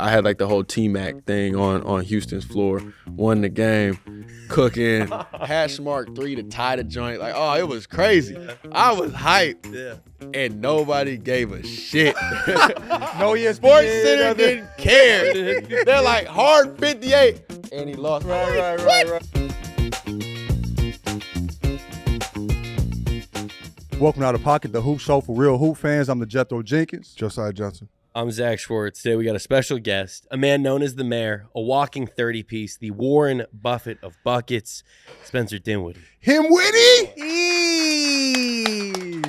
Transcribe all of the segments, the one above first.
I had like the whole T-Mac thing on Houston's floor. Won the game, cooking, hash mark 3 to tie the joint. Like, oh, it was crazy. I was hyped. Yeah. And nobody gave a shit. No ESPN. Sports Center didn't care. They're like, hard 58. And he lost. Right. Welcome Out of Pocket, the Hoop Show for real hoop fans. I'm the Jethro Jenkins. Josiah Johnson. I'm Zach Schwartz. Today we got a special guest, a man known as the Mayor, a walking 30-piece, the Warren Buffett of buckets, Spencer Dinwiddie. Him Witty?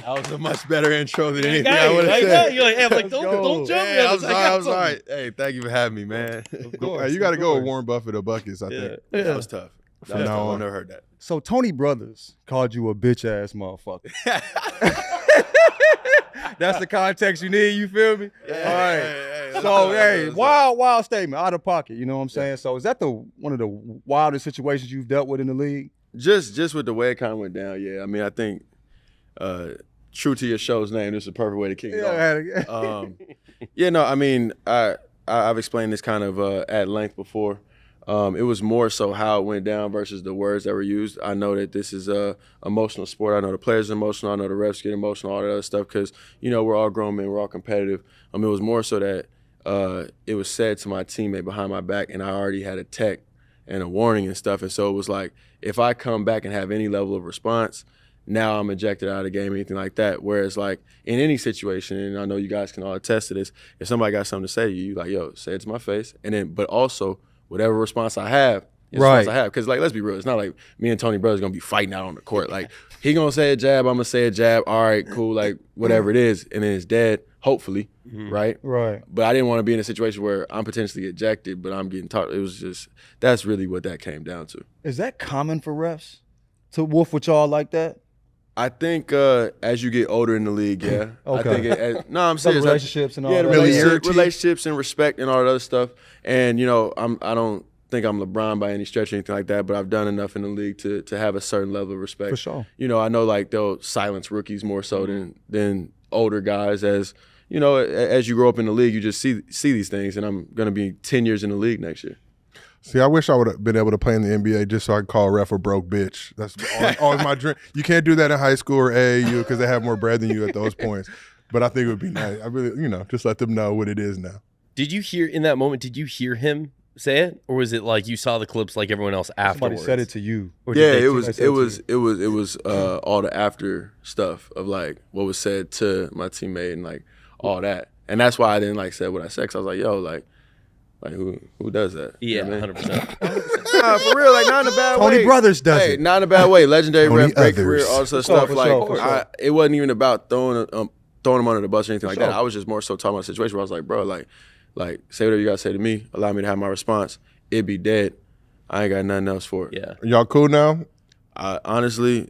That was a much better intro than anything I would have said. You're like, hey, I'm like, don't jump. Hey, I'm sorry. Hey, thank you for having me, man. Hey, you got to go with Warren Buffett of buckets, I think. That was tough. That was tough. I've never heard that. So Tony Brothers called you a bitch-ass motherfucker. That's the context you need, you feel me? Yeah, All right. Wild statement, out of pocket, you know what I'm saying? So is that one of the wildest situations you've dealt with in the league? Just with the way it kind of went down, yeah. I mean, I think true to your show's name, this is the perfect way to kick it off. I mean, I've explained this kind of at length before. It was more so how it went down versus the words that were used. I know that this is a emotional sport. I know the players are emotional. I know the refs get emotional, all that other stuff, because, we're all grown men. We're all competitive. It was more so that it was said to my teammate behind my back, and I already had a tech and a warning and stuff. And so it was like, if I come back and have any level of response, now I'm ejected out of the game or anything like that. Whereas, like, in any situation, and I know you guys can all attest to this, if somebody got something to say to you, you like, yo, say it to my face. And then, but also, whatever response I have, response I have. Because, like, let's be real. It's not like me and Tony Brothers going to be fighting out on the court. Like, he going to say a jab, I'm going to say a jab. All right, cool, like, whatever it is. And then it's dead, hopefully, right? Right. But I didn't want to be in a situation where I'm potentially ejected, but I'm getting taught. It was just, that's really what that came down to. Is that common for refs to wolf with y'all like that? I think as you get older in the league, yeah. Okay. I think I'm serious. Relationships and all yeah, that. relationships and respect and all that other stuff. And I don't think I'm LeBron by any stretch or anything like that, but I've done enough in the league to have a certain level of respect. For sure. I know like they'll silence rookies more so than older guys. As as you grow up in the league, you just see these things. And I'm going to be 10 years in the league next year. See, I wish I would have been able to play in the NBA just so I could call a ref a broke bitch. That's always my dream. You can't do that in high school or AAU because they have more bread than you at those points. But I think it would be nice. I really, just let them know what it is now. Did you hear him say it, or was it like you saw the clips like everyone else afterwards? Somebody said it to you. Yeah, it was all the after stuff of like what was said to my teammate and like all that, and that's why I didn't like say what I said. Cause I was like, yo, like who does that? Yeah, 100%. Nah, for real, like not in a bad way. Tony Brothers does it. Not in a bad way. Legendary Tony ref, great others. career, all this other stuff. For Like sure. it wasn't even about throwing him under the bus or anything like sure. that. I was just more so talking about a situation where I was like, bro, like say whatever you gotta say to me. Allow me to have my response. It'd be dead. I ain't got nothing else for it. Yeah. Y'all cool now? Honestly,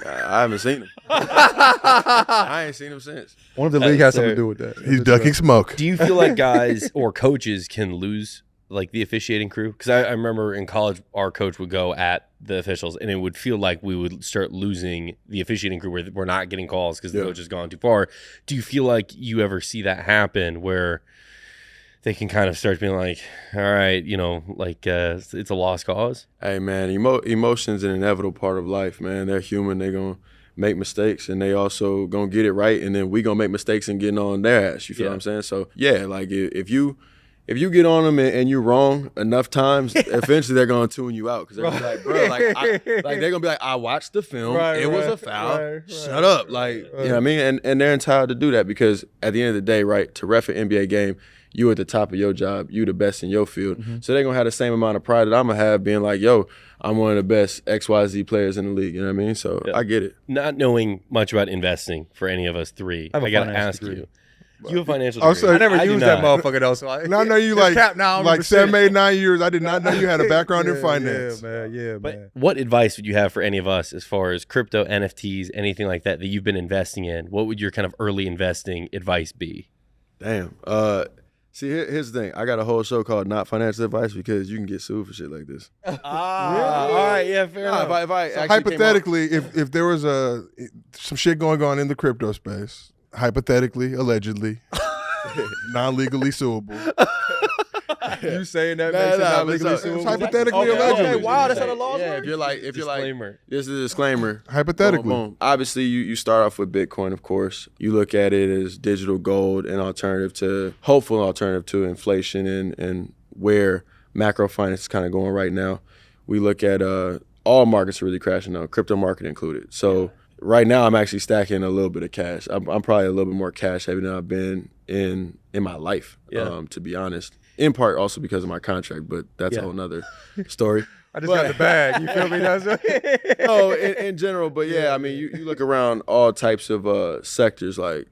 I haven't seen him. I ain't seen him since. One of the league has something to do with that. He's ducking smoke. Do you feel like guys or coaches can lose like the officiating crew? Because I remember in college, our coach would go at the officials, and it would feel like we would start losing the officiating crew where we're not getting calls because the coach has gone too far. Do you feel like you ever see that happen where they can kind of start being like, all right, it's a lost cause? Hey, man, emotion's an inevitable part of life, man. They're human. They're going to make mistakes, and they also going to get it right, and then we going to make mistakes and getting on their ass. You feel what I'm saying? So, yeah, like if you get on them and you're wrong enough times, eventually they're going to tune you out because they're gonna be like, bro, they're going to be like, I watched the film. It was a foul. Shut up. Like, you know what I mean? And they're entitled to do that because at the end of the day, right, to ref an NBA game, you at the top of your job, you the best in your field. Mm-hmm. So they're going to have the same amount of pride that I'm going to have being like, yo, I'm one of the best XYZ players in the league. You know what I mean? So I get it. Not knowing much about investing for any of us three, I got to ask you. You have a financial degree. I never used that motherfucker though. So I know you like 7, 8, 9 years. I did not know you had a background in finance. Yeah, but man. What advice would you have for any of us as far as crypto, NFTs, anything like that you've been investing in? What would your kind of early investing advice be? Damn. See, here's the thing. I got a whole show called Not Financial Advice because you can get sued for shit like this. All right, yeah, fair enough. So hypothetically, if there was some shit going on in the crypto space, hypothetically, allegedly, non-legally suable. You saying that Nah, makes it nah, not but legally it's suable? hypothetically Okay, allegedly. okay, wow, that's how the laws Yeah, work? if you're like Disclaimer. this is a disclaimer. Hypothetically. Boom, boom. Obviously, you start off with Bitcoin, of course. You look at it as digital gold, an hopeful alternative to inflation and where macro finance is kind of going right now. We look at all markets are really crashing now, crypto market included. So right now, I'm actually stacking a little bit of cash. I'm probably a little bit more cash heavy than I've been in my life, to be honest. In part also because of my contract, but that's a whole nother story. I just got the bag. You feel me? No, in general, but yeah, I mean, you look around all types of sectors, like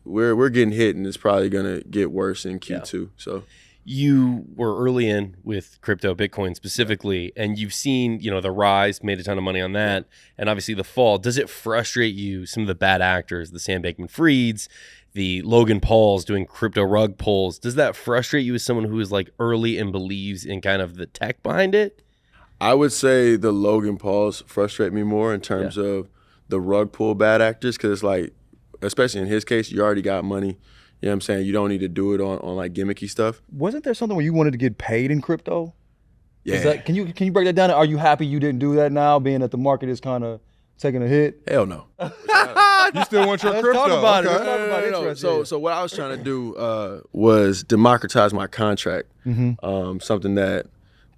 we're getting hit, and it's probably gonna get worse in Q2. So You were early in with crypto, Bitcoin specifically, and you've seen, the rise, made a ton of money on that, and obviously the fall. Does it frustrate you, some of the bad actors, the Sam Bankman-Frieds, the Logan Pauls doing crypto rug pulls? Does that frustrate you as someone who is like early and believes in kind of the tech behind it? I would say the Logan Pauls frustrate me more in terms of the rug pull bad actors, because it's like, especially in his case, you already got money. You know what I'm saying? You don't need to do it on like gimmicky stuff. Wasn't there something where you wanted to get paid in crypto? Yeah. Can you break that down? Are you happy you didn't do that now, being that the market is kind of taking a hit? Hell no. You still want your Let's crypto? talk about it. Okay. Let's talk about it. No. Interesting. So what I was trying to do was democratize my contract. Something that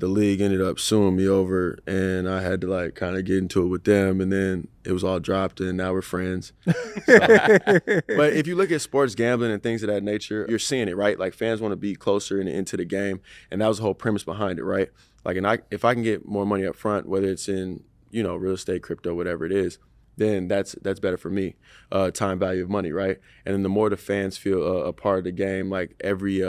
the league ended up suing me over, and I had to like kind of get into it with them, and then it was all dropped, and now we're friends. But if you look at sports gambling and things of that nature, you're seeing it, right? Like fans want to be closer and into the game, and that was the whole premise behind it, right? Like, if I can get more money up front, whether it's in real estate, crypto, whatever it is, then that's better for me. Time value of money, right? And then the more the fans feel a part of the game, like every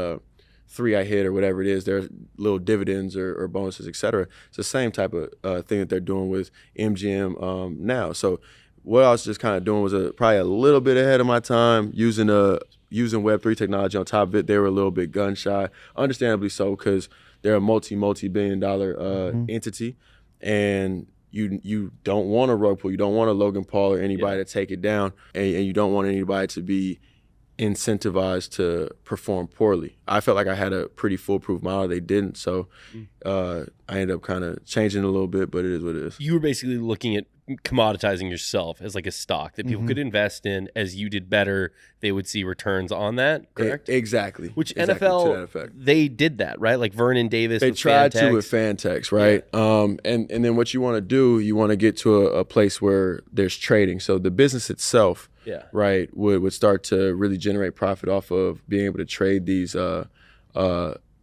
3 I hit or whatever it is, there's little dividends or bonuses, et cetera. It's the same type of thing that they're doing with MGM now. So what I was just kind of doing was probably a little bit ahead of my time, using Web3 technology on top of it. They were a little bit gun shy, understandably so, because they're a multi-billion dollar entity, and you don't want a rug pull, you don't want a Logan Paul or anybody to take it down, and you don't want anybody to be incentivized to perform poorly. I felt like I had a pretty foolproof model. They didn't, so I ended up kind of changing it a little bit, but it is what it is. You were basically looking at commoditizing yourself as like a stock that people could invest in. As you did better, they would see returns on that, correct? Exactly. Which exactly, to that NFL, effect. they did that, right? Like Vernon Davis They with tried to Fantex. with Fantex, right? And then what you want to do, you want to get to a place where there's trading. So the business itself, right, would start to really generate profit off of being able to trade these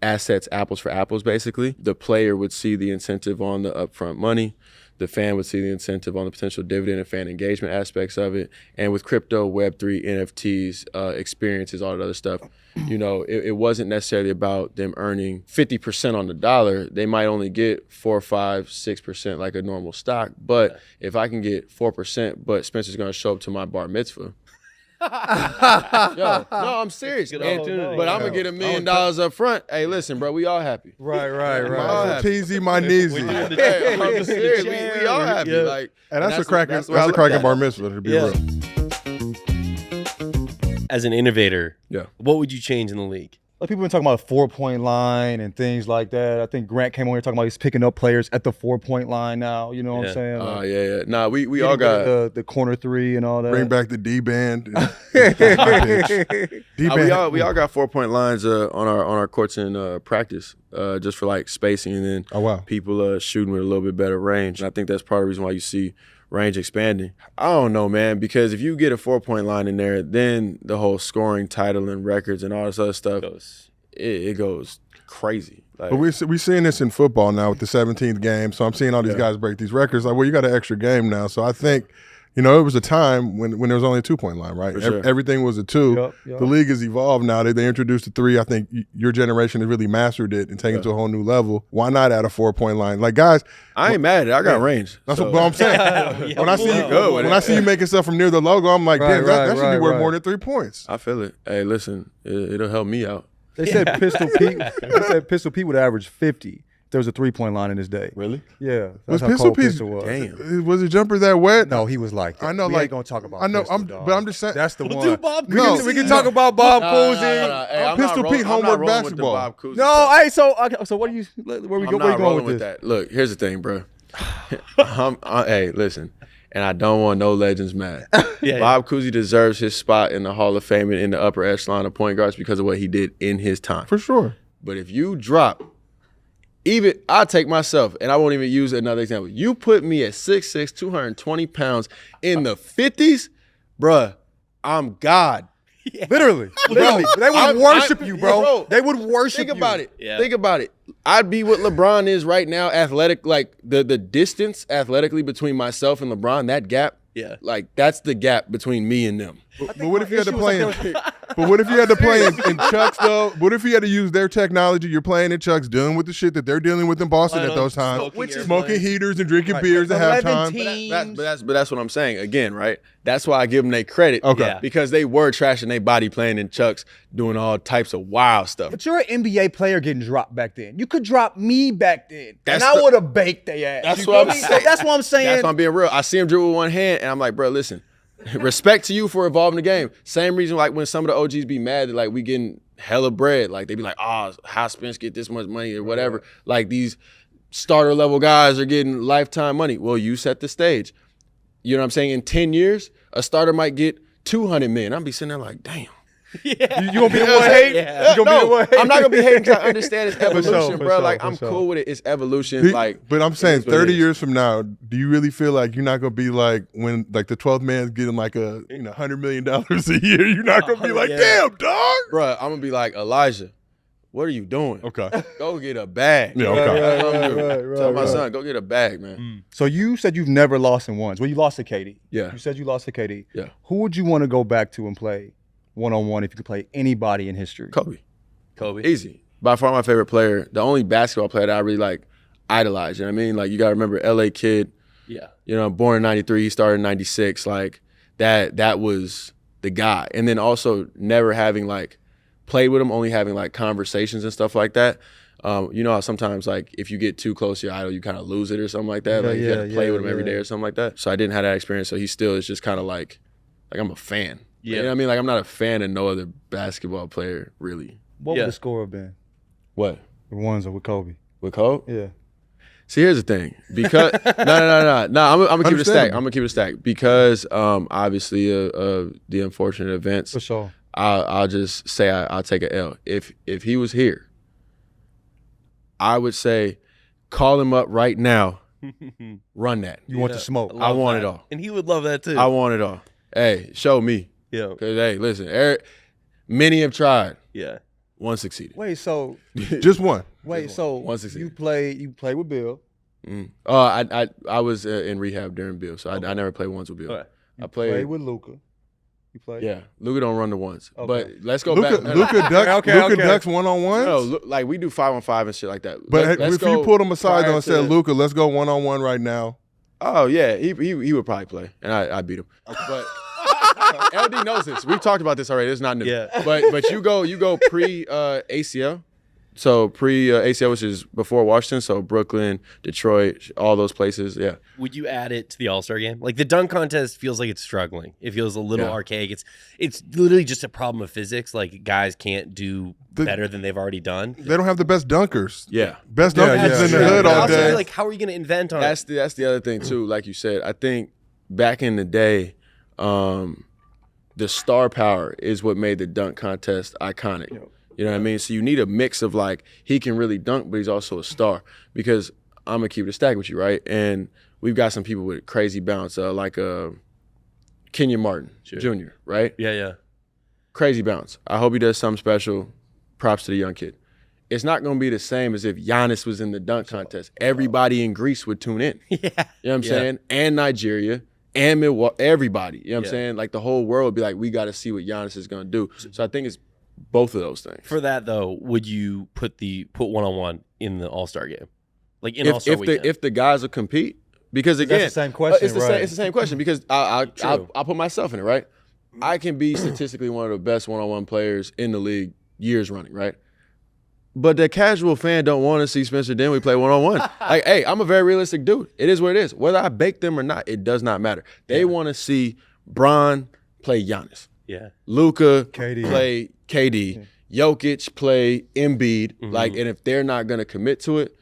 assets apples for apples, basically. The player would see the incentive on the upfront money. The fan would see the incentive on the potential dividend and fan engagement aspects of it. And with crypto, Web3, NFTs, experiences, all that other stuff, it wasn't necessarily about them earning 50% on the dollar. They might only get 4, 5, 6% like a normal stock. But if I can get 4%, but Spencer's going to show up to my bar mitzvah, no, I'm serious, man. But I'm gonna get $1 million up front. Hey, listen, bro, we all happy. Right. My peasy, my kneesy. Hey, I'm serious. We all happy. Yeah. Like, And that's a cracking what I look at. bar mitzvah, to be real. As an innovator, Yeah. what would you change in the league? Like people been talking about a 4-point line and things like that. I think Grant came on here talking about he's picking up players at the 4-point line now. You know what I'm saying? Like, Yeah. Nah, we all got. the corner 3 and all that. Bring back the D-band. We all got 4-point lines on our courts in practice, just for like spacing, and then Oh, wow. people shooting with a little bit better range. And I think that's part of the reason why you see range expanding. I don't know, man, because if you get a 4-point line in there, then the whole scoring title and records and all this other stuff, it goes crazy. Like, But we're seeing this in football now with the 17th game. So I'm seeing all these guys break these records. Like, well, you got an extra game now. So I think, it was a time when there was only a 2-point line, right? For sure. Everything was a 2. Yep. The league has evolved now. They introduced a 3. I think your generation has really mastered it and taken it to a whole new level. Why not add a 4-point line? Like, guys, I ain't mad at it. I got range. that's So- what I'm saying. When I see you making stuff from near the logo, I'm like, damn, that should be worth more than 3 points. I feel it. Hey, listen, it'll help me out. They said Pistol Pete would average 50. there was a 3-point line in his day. Really? Yeah. Was That's how Pistol cold Pete? Pistol was. Damn. Was the jumper that wet? No, he was like that. I know, we like ain't gonna talk about. I know, Pistol, but I'm dog. just saying. That's the We'll one. do Bob No, Cousy. We can talk about Bob Cousy. Hey, I'm Pistol Pete, I'm not homework rolling with the basketball. Bob Cousy No, stuff. hey, so what are you? Where we I'm go? not Where you going rolling with with this? that. Look, here's the thing, bro. Hey, listen, and I don't want no legends mad. Yeah, Bob Cousy deserves his spot in the Hall of Fame and in the upper echelon of point guards because of what he did in his time. For sure. But if you drop, even I'll take myself, and I won't even use another example. You put me at 6'6", 220 pounds in the 50s, bruh, I'm God. Literally. They would worship you, bro. Bro, They would worship you. Think about it. Yeah. Think about it. I'd be what LeBron is right now, athletic, like the distance athletically between myself and LeBron, that gap. Yeah. Like that's the gap between me and them. But what if you had to issue play was in? But what if you had to play in Chucks though? What if you had to use their technology? You're playing in Chucks, dealing with the shit that they're dealing with in Boston at those times, smoking heaters and drinking beers at 11 halftime. teams. But that's what I'm saying again, right? That's why I give them their credit. Okay. Yeah. Because they were trashing their body playing in Chucks, doing all types of wild stuff. But you're an NBA player getting dropped back then. You could drop me back then, That's and I the- would have baked their ass. That's You what feel I'm me? saying. That's what I'm saying. That's why I'm being real. I see him dribble with one hand, and I'm like, bro, listen, respect to you for evolving the game. Same reason, like when some of the OGs be mad that like we getting hella bread, like they be like, oh, how Spence get this much money or whatever. Like these starter level guys are getting lifetime money. Well, you set the stage. You know what I'm saying? In 10 years, a starter might get $200 million. I'm be sitting there like, damn. You gonna be the one hate? Yeah. You gonna be the one hate? I'm not gonna be hating because I understand it's evolution, for bro. sure, Like for I'm sure. cool with it. It's evolution. Like, But I'm saying it is what it 30 is. years from now, do you really feel like you're not gonna be like when like the 12th man's getting like a $100 million a year? You're not gonna be like, Yeah. damn, dog. bro, I'm gonna be like, Elijah, what are you doing? Okay. Go get a bag. Yeah, okay. That's what I'm doing. right, Tell my right. son, go get a bag, man. So you said you've never lost in ones. Well, you lost to KD. Yeah. You said you lost to KD. Yeah. Who would you want to go back to and play one-on-one if you could play anybody in history? Kobe. Kobe. Easy. By far my favorite player. The only basketball player that I really like idolize. You know what I mean? Like you gotta remember LA kid, Yeah. you know, born in 93, he started in 96. Like that was the guy. And then also never having like played with him, only having like conversations and stuff like that. You know how sometimes like if you get too close to your idol, you kind of lose it or something like that. Yeah, Like you gotta yeah, play yeah, with him every day yeah. or something like that. So I didn't have that experience. So he still is just kind of like I'm a fan. Yeah. You know what I mean? Like I'm not a fan of no other basketball player really. What Yeah. would the score have been? What? The ones with Kobe. With Cole? Yeah. See, here's the thing. Because no. I'm gonna keep it a stack. Understandable. I'm gonna keep it a stack because obviously the unfortunate events. For sure. I'll just say I'll take an L. If he was here, I would say call him up right now. Run that. You want the smoke. I Love want that. it all. And he would love that too. I want it all. Hey, show me. yeah. Cause hey, listen, many have tried. Yeah. One succeeded. Wait, so Just one. One succeeded. you play with Bill. I was in rehab during Bill, so I never played ones with Bill. Okay. I Play played. with Luca. You play. Yeah, Luka don't run the ones. Okay. But let's go Luka back. Ducks. Okay. Luka Ducks 1-on-1s. No, like we do 5-on-5 and shit like that. But Let's if go you pulled him aside prior though and said, to- Luka, let's go 1-on-1 right now. Oh yeah, he would probably play, and I beat him. But LD knows this. We've talked about this already. It's not new. Yeah. But you go pre ACL. So pre ACL, which is before Washington, so Brooklyn, Detroit, all those places. Yeah. Would you add it to the All-Star game? Like the dunk contest feels like it's struggling. It feels a little Yeah. archaic. It's literally just a problem of physics. Like guys can't do The- better than they've already done. They don't have the best dunkers. Yeah. Best Yeah, dunkers yeah, in the yeah. hood But all also, day. like, how are you going to invent on That's the other thing too. Like you said, I think back in the day, the star power is what made the dunk contest iconic. You know what I mean? So you need a mix of like he can really dunk, but he's also a star. Because I'm gonna keep it a stack with you, right? And we've got some people with crazy bounce, like Kenyon Martin Jr., right? Yeah. Crazy bounce. I hope he does something special. Props to the young kid. It's not going to be the same as if Giannis was in the dunk contest. Everybody in Greece would tune in. Yeah. You know what I'm Yeah. saying? And Nigeria and Milwaukee, everybody. You know what Yeah. I'm saying? Like the whole world would be like, we got to see what Giannis is going to do. So I think it's both of those things. For that though, would you put one-on-one in the All-Star game? Like in if All-Star if weekend? if the guys will compete, because again, That's the same question, it's the right? same. It's the same question because I'll True. put myself in it, right? I can be statistically one of the best one-on-one players in the league years running, right? But the casual fan don't want to see Spencer Dinwiddie play one-on-one. Like, hey, I'm a very realistic dude. It is what it is. Whether I bake them or not, it does not matter. They want to see Bron play Giannis. Yeah. Luka KD. play KD. Jokic play Embiid. Like, and if they're not going to commit to it,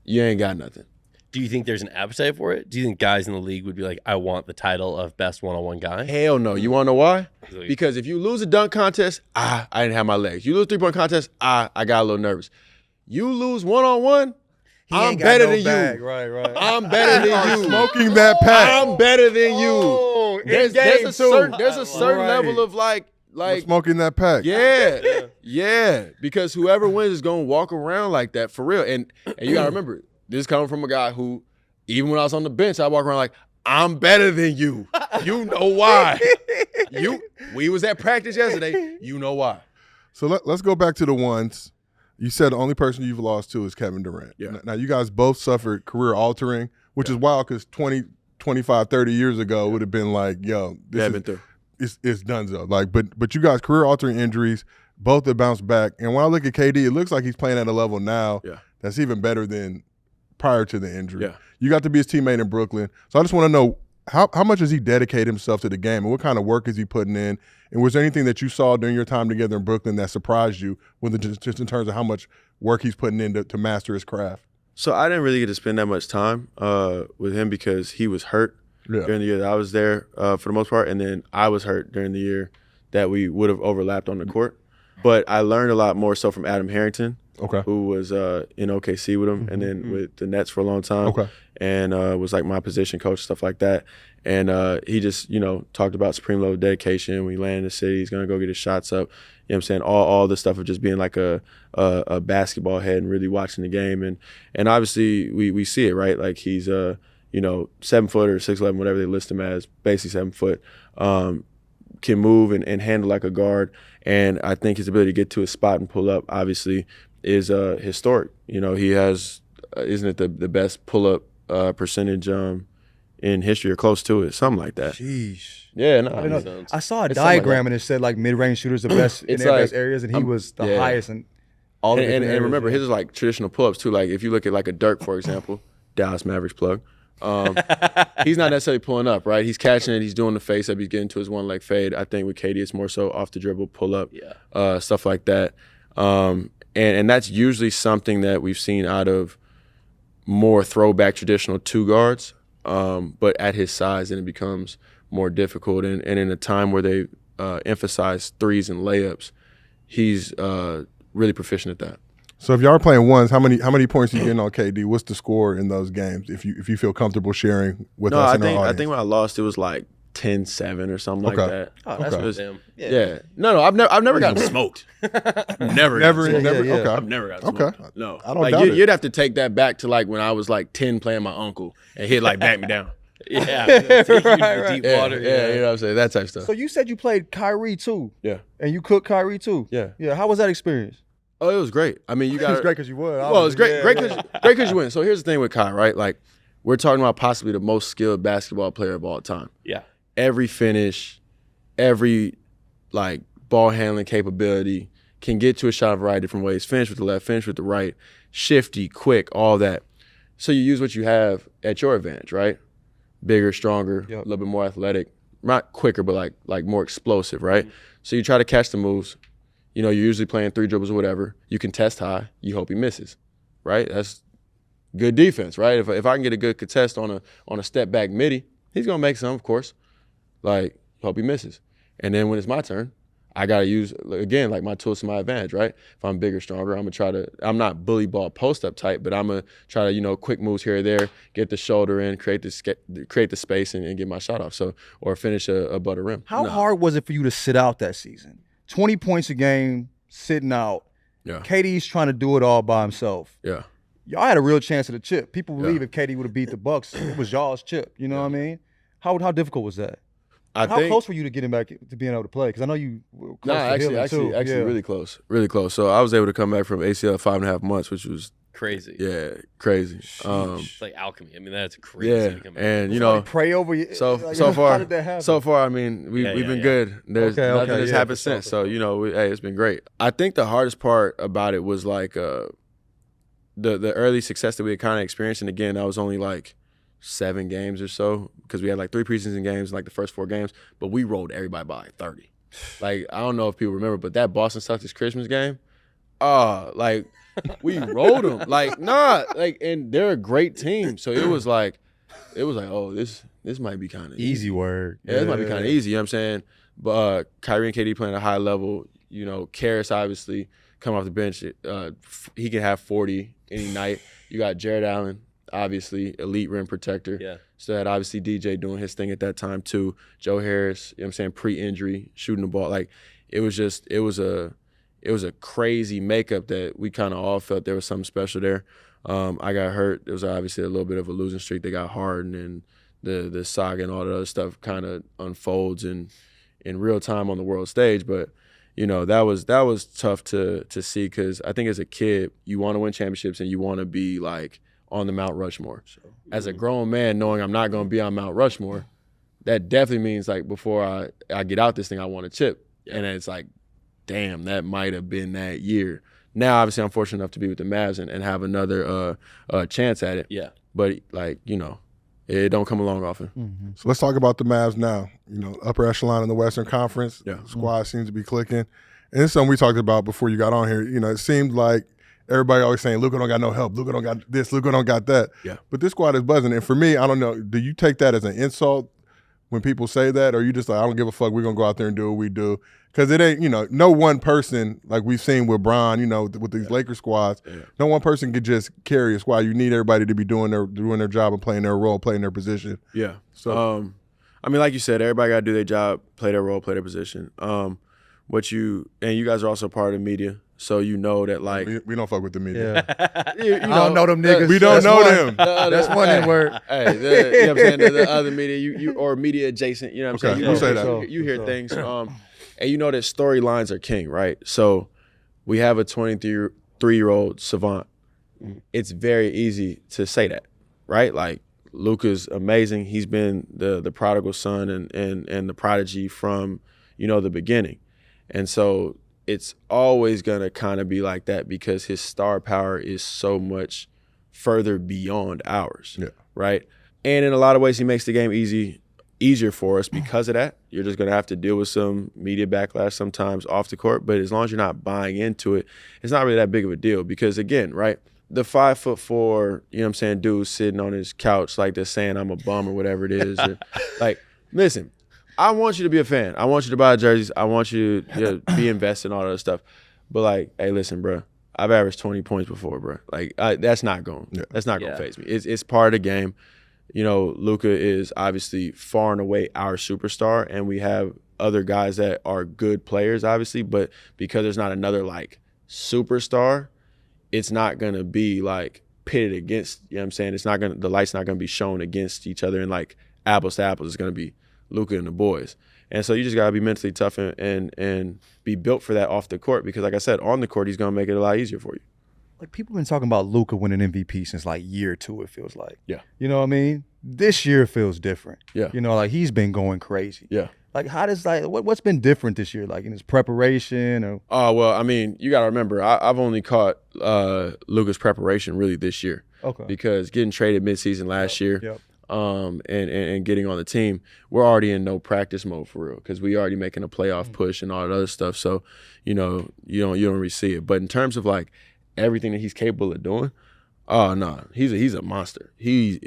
you ain't got nothing. Do you think there's an appetite for it? Do you think guys in the league would be like, I want the title of best one-on-one guy? Hell no. You want to know why? Because if you lose a dunk contest, I didn't have my legs. You lose a three-point contest, I got a little nervous. You lose one-on-one, I'm better than you. Right. I'm better than you. Smoking that pack. I'm better than you. Oh, There's a certain level of like Smoking that pack. yeah. Because whoever wins is gonna walk around like that for real. And you gotta remember, this is coming from a guy who, even when I was on the bench, I walk around like, I'm better than you. You know why? We was at practice yesterday. You know why? So let's go back to the ones. You said the only person you've lost to is Kevin Durant. Yeah. Now, you guys both suffered career altering, which is wild because 20, 25, 30 years ago would have been like, yo, it's donezo. Like, but you guys career altering injuries, both have bounced back. And when I look at KD, it looks like he's playing at a level now that's even better than prior to the injury. Yeah. You got to be his teammate in Brooklyn. So I just want to know, how much does he dedicate himself to the game, and what kind of work is he putting in? And was there anything that you saw during your time together in Brooklyn that surprised you, just in terms of how much work he's putting in to master his craft? So I didn't really get to spend that much time with him because he was hurt during the year that I was there for the most part, and then I was hurt during the year that we would have overlapped on the court. But I learned a lot more so from Adam Harrington, who was in OKC with him, and then with the Nets for a long time, and was like my position coach, stuff like that. And he just, talked about supreme level dedication. When he landed in the city, he's gonna go get his shots up. You know what I'm saying? All the stuff of just being like a basketball head and really watching the game. And obviously we see it, right? Like he's 7 foot or 6'11", whatever they list him as, basically 7 foot. Can move and handle like a guard. And I think his ability to get to his spot and pull up, obviously, is historic. He has, isn't it the best pull-up percentage in history or close to it, something like that. Jeez. Yeah, no. I saw a diagram and it said like mid-range shooters the best in their best areas, and he was the highest in all the different areas. And remember, his is like traditional pull-ups too. Like if you look at like a Dirk, for example, Dallas Mavericks plug, he's not necessarily pulling up, right? He's catching it, he's doing the face up, he's getting to his one leg fade. I think with KD, it's more so off the dribble, pull up, stuff like that. And that's usually something that we've seen out of more throwback traditional two guards. But at his size, then it becomes more difficult. And in a time where they emphasize threes and layups, he's really proficient at that. So if y'all are playing ones, how many points are you getting on KD? What's the score in those games? If you feel comfortable sharing with us in our audience? I think when I lost, it was like 10-7 or something like that. Oh, that's good. Damn. Yeah. No, I've never gotten smoked. Never. Okay. I've never gotten smoked. No. I don't doubt it. You'd have to take that back to like when I was like 10 playing my uncle and he'd like back me down. Yeah. Take you to deep water. Yeah, you know what I'm saying? That type of stuff. So you said you played Kyrie too. Yeah. And you cooked Kyrie too. Yeah. Yeah. How was that experience? Oh, it was great. I mean, you got it was great because you won. Well, it's great because you win. So here's the thing with Kai, right? Like, we're talking about possibly the most skilled basketball player of all time. Yeah. Every finish, every like ball handling capability, can get to a shot a variety of different ways. Finish with the left, finish with the right, shifty, quick, all that. So you use what you have at your advantage, right? Bigger, stronger, a little bit more athletic, not quicker, but like more explosive, right? So you try to catch the moves. You're usually playing 3 dribbles or whatever. You can test high. You hope he misses, right? That's good defense, right? If I can get a good contest on a step back midi, he's gonna make some, of course. Like, hope he misses. And then when it's my turn, I gotta use, again, like my tools to my advantage, right? If I'm bigger, stronger, I'm not bully ball post up type, but I'm gonna try to, quick moves here or there, get the shoulder in, create the space and get my shot off. So, or finish a butter rim. How hard was it for you to sit out that season? 20 points a game, sitting out. Yeah. KD's trying to do it all by himself. Yeah. Y'all had a real chance at the chip. People believe if KD would have beat the Bucks, it was y'all's chip. You know what I mean? How difficult was that? How close were you to getting back to being able to play? Because I know you were close to healing too. Actually, really close. So I was able to come back from ACL 5.5 months, which was Crazy. Yeah, crazy. It's like alchemy. I mean, that's crazy. Yeah, and you know, pray over you. So like, so how far, did that happen? so far, I mean, we've been good. There's nothing that's happened since. So you know, hey, it's been great. I think the hardest part about it was like the early success that we had kind of experienced, and again, that was only like 7 games or so because we had like 3 preseason games in like the first 4 games, but we rolled everybody by like 30. Like I don't know if people remember, but that Boston Celtics Christmas game, like. We rolled them and they're a great team. So it was like, oh, this might be kind of easy work. Yeah, this might be kind of easy. You know what I'm saying? But Kyrie and KD playing at a high level. You know, Karras obviously come off the bench. He can have 40 any night. You got Jared Allen, obviously elite rim protector. Yeah. So that obviously DJ doing his thing at that time too. Joe Harris, you know what I'm saying, pre-injury, shooting the ball. Like it was a crazy makeup that we kind of all felt there was something special there. I got hurt. There was obviously a little bit of a losing streak that got hardened, and the saga and all the other stuff kind of unfolds in real time on the world stage. But you know that was tough to see because I think as a kid you want to win championships and you want to be like on the Mount Rushmore. So, as a grown man, knowing I'm not going to be on Mount Rushmore, that definitely means like before I get out this thing, I want a chip, and it's like. Damn, that might have been that year. Now, obviously, I'm fortunate enough to be with the Mavs and have another chance at it. Yeah. But, like, you know, it don't come along often. Mm-hmm. So let's talk about the Mavs now. You know, upper echelon in the Western Conference. Yeah. Squad seems to be clicking. And it's something we talked about before you got on here. You know, it seemed like everybody always saying, Luka don't got no help. Luka don't got this. Luka don't got that. Yeah. But this squad is buzzing. And for me, I don't know, do you take that as an insult when people say that? Or you just like, I don't give a fuck. We're going to go out there and do what we do. Because it ain't, you know, no one person, like we've seen with Bron, you know, with these Lakers squads, no one person could just carry a squad. You need everybody to be doing their job and playing their role, playing their position. Yeah. So, I mean, like you said, everybody got to do their job, play their role, play their position. And you guys are also part of the media, so you know that, like. We don't fuck with the media. Yeah. you know, I don't know them niggas. We don't know them. That's one N-word. Hey, you know what I'm saying? The other media, you or media adjacent, you know what I'm saying? You say that. You hear things. And you know that storylines are king, right? So we have a 23-year-old savant. It's very easy to say that, right? Like Luka's amazing. He's been the prodigal son and the prodigy from, you know, the beginning. And so it's always gonna kind of be like that because his star power is so much further beyond ours, right? And in a lot of ways, he makes the game easier for us because of that. You're just going to have to deal with some media backlash sometimes off the court, but as long as you're not buying into it, it's not really that big of a deal because, again, right, the 5'4", you know what I'm saying, dude sitting on his couch like they're saying I'm a bum or whatever it is. Like, listen, I want you to be a fan. I want you to buy jerseys. I want you to be invested in all that stuff. But, like, hey, listen, bro, I've averaged 20 points before, bro. Like, that's not going to faze me. It's part of the game. You know, Luka is obviously far and away our superstar, and we have other guys that are good players, obviously, but because there's not another, like, superstar, it's not going to be, like, pitted against, you know what I'm saying? The light's not going to be shown against each other and, like, apples to apples. It's going to be Luka and the boys. And so you just got to be mentally tough and be built for that off the court because, like I said, on the court, he's going to make it a lot easier for you. Like, people been talking about Luka winning MVP since like year 2, it feels like. Yeah. You know what I mean? This year feels different. Yeah. You know, like he's been going crazy. Yeah. Like, how does, like, what's been different this year, like in his preparation or? Well, I mean, you got to remember, I've only caught Luka's preparation really this year. Okay. Because getting traded midseason last year. Yep. And getting on the team, we're already in no practice mode for real because we already making a playoff push and all that other stuff. So, you know, you don't really see it. But in terms of like everything that he's capable of doing, oh no, he's a monster. He's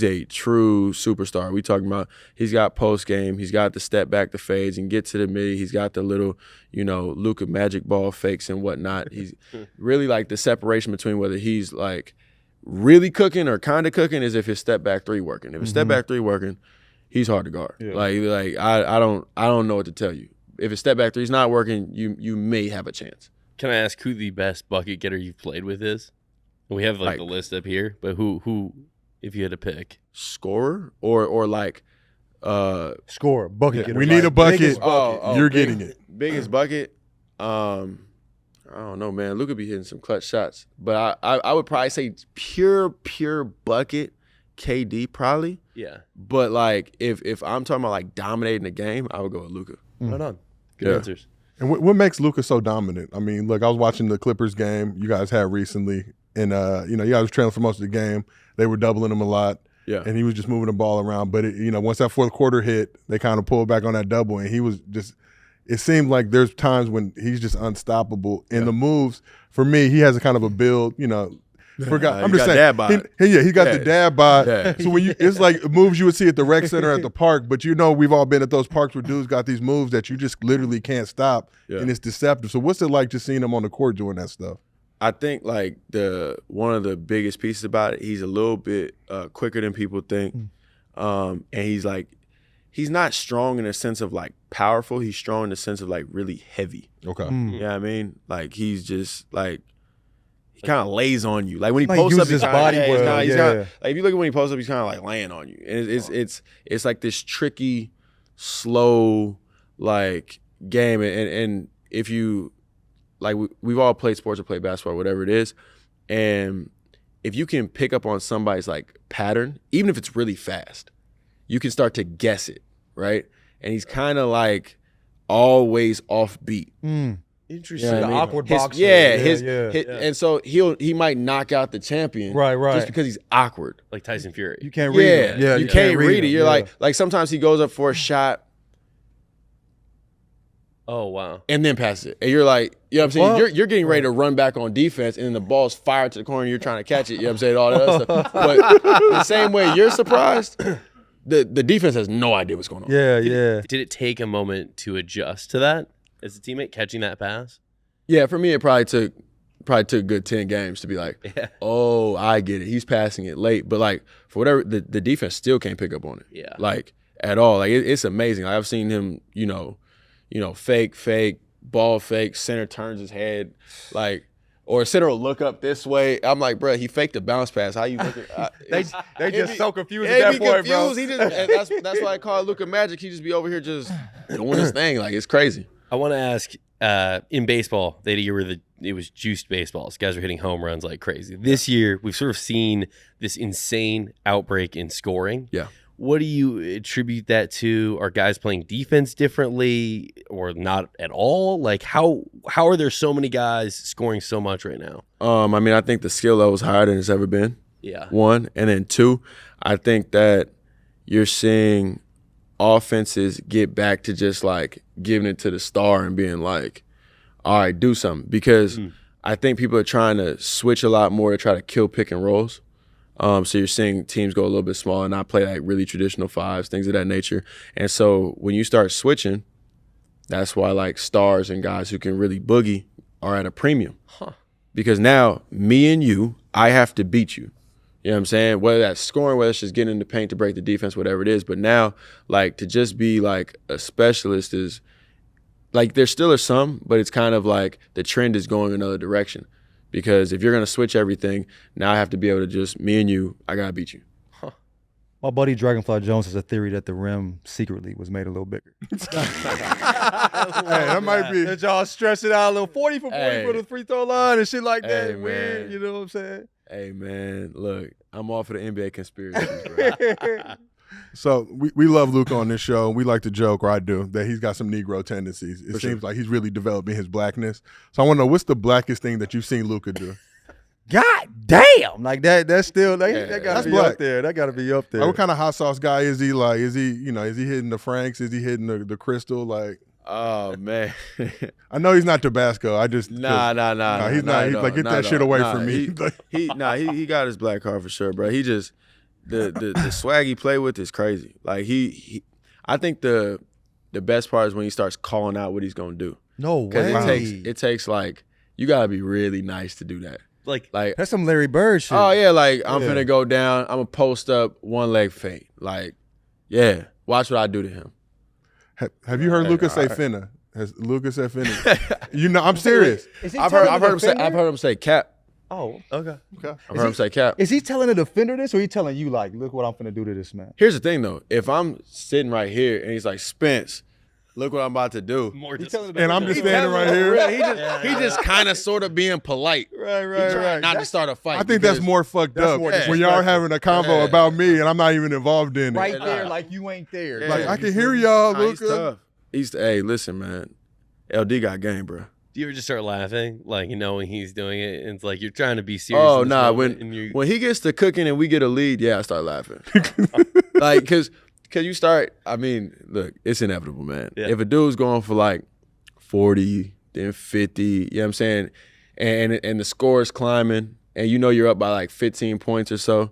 a true superstar. We talking about he's got post game, he's got the step back, the fades, and get to the mid. He's got the little, you know, Luka magic ball fakes and whatnot. He's really like the separation between whether he's like really cooking or kind of cooking is if his step back 3 working. If his step back 3 working, he's hard to guard. Yeah. Like I don't know what to tell you. If his step back 3 is not working, you may have a chance. Can I ask who the best bucket getter you've played with is? We have like the list up here, but who if you had to pick? Scorer or like scorer, bucket getter. We need a bucket. Bucket. You're getting it. Biggest bucket. I don't know, man. Luka be hitting some clutch shots, but I would probably say pure bucket, KD probably. Yeah. But like if I'm talking about like dominating the game, I would go with Luka. Right on. Good answers. And what makes Luka so dominant? I mean, look, I was watching the Clippers game you guys had recently, and you guys were trailing for most of the game. They were doubling him a lot. Yeah. And he was just moving the ball around. But, once that fourth quarter hit, they kind of pulled back on that double, and he was just – it seemed like there's times when he's just unstoppable. In the moves, for me, he has a kind of a build, I'm just saying. Dad bod. He got the dad bod. Yeah. So it's like moves you would see at the rec center at the park, but we've all been at those parks where dudes got these moves that you just literally can't stop, and it's deceptive. So what's it like just seeing him on the court doing that stuff? I think like one of the biggest pieces about it, he's a little bit quicker than people think, and he's not strong in the sense of like powerful. He's strong in the sense of like really heavy. Okay, You know what I mean? Like he's just like he kind of lays on you. Like when he Like, posts up, uses he's his body well. he's Yeah. kinda, like if you look at when he posts up, he's kind of like laying on you, and it's like this tricky, slow like game, and if you like we've all played sports or played basketball, whatever it is, and if you can pick up on somebody's like pattern, even if it's really fast, you can start to guess it, right? And he's kind of like always off beat. Interesting. Yeah, The I mean, awkward his- boxer. yeah, and so he might knock out the champion, Right. just because he's awkward. Like Tyson Fury. You can't read it. Yeah, you you can't read it. him. You're Yeah. like sometimes he goes up for a shot Oh, wow. and then passes it, and you're like, you know what I'm saying? What? You're getting ready to run back on defense, and then the ball's fired to the corner, and you're trying to catch it. You know what I'm saying? All that other stuff. But the same way you're surprised, the defense has no idea what's going on. Yeah. Did it take a moment to adjust to that as a teammate catching that pass? Yeah, for me, it probably took a good 10 games to be like, oh, I get it. He's passing it late. But, like, for whatever, the defense still can't pick up on it. Yeah. Like, at all. Like, it's amazing. Like, I've seen him, fake, ball fake, center turns his head, like, or center will look up this way. I'm like, bro, he faked the bounce pass. How you look at They just so confused yeah, at he that be point, bro. confused. He just, and that's why I call it Luka Magic. He just be over here just doing his thing. Like, it's crazy. I want to ask, in baseball, they had a year where it was juiced baseballs. Guys were hitting home runs like crazy. This year, we've sort of seen this insane outbreak in scoring. Yeah. What do you attribute that to? Are guys playing defense differently or not at all? Like, how are there so many guys scoring so much right now? I mean, I think the skill level is higher than it's ever been. Yeah. One, and then two, I think that you're seeing offenses get back to just like giving it to the star and being like, all right, do something. Because I think people are trying to switch a lot more to try to kill pick and rolls. So you're seeing teams go a little bit smaller and not play like really traditional fives, things of that nature. And so when you start switching, that's why like stars and guys who can really boogie are at a premium. Because now me and you, I have to beat you. You know what I'm saying? Whether that's scoring, whether it's just getting in the paint to break the defense, whatever it is. But now, like, to just be like a specialist is like there still are some, but it's kind of like the trend is going another direction. Because if you're going to switch everything, now I have to be able to just, me and you, I got to beat you. My buddy Dragonfly Jones has a theory that the rim secretly was made a little bigger. That might be. That y'all stress it out a little 40 for 40 Hey. for the free throw line and shit like that. Hey, Weird, man. you know what I'm saying? Hey, man, look, I'm all for the NBA conspiracies, bro. So we love Luka on this show. We like to joke, or I do, that he's got some Negro tendencies. It For seems sure. like he's really developing his blackness. So I want to know, what's the blackest thing that you've seen Luka do? God damn! Like that's still that Yeah, gotta that's be black. up there. That gotta be up there. Like, what kind of hot sauce guy is he? Like, is he hitting the Franks? Is he hitting the Crystal? Like, Oh, man. I know he's not Tabasco. I just Nah, he's not. He's like, get that shit away from me. He got his black card for sure, bro. He just the swag he play with is crazy. Like he I think the best part is when he starts calling out what he's gonna do. No Because way. it takes like you gotta be really nice to do that. Like, That's some Larry Bird shit. Oh yeah, like I'm Yeah. finna go down. I'm gonna post up one leg fade. Like, yeah, watch what I do to him. Have you heard Luka say finna? Has Luka said finna? I'm serious. Is he I've telling heard the him say. defender? I've heard him say cap. Oh, okay. I've heard him say cap. is he telling the defender this, or he telling you like, look what I'm finna do to this man? Here's the thing though. If I'm sitting right here and he's like, Spence, look what I'm about to do. And I'm just standing right here. He just kind of sort of being polite. Right. Not to start a fight. I think that's more fucked up when y'all are having a convo about me and I'm not even involved in it. Right there, like you ain't there. Yeah. Like I can hear y'all, He's Luka. tough. Hey, listen, man. LD got game, bro. Do you ever just start laughing, like, when he's doing it, and it's like you're trying to be serious? Oh, nah. When he gets to cooking and we get a lead, I start laughing. Like, cause you start. I mean, look, it's inevitable, man. Yeah. If a dude's going for like 40, then 50, you know what I'm saying, and the score is climbing, and you're up by like 15 points or so,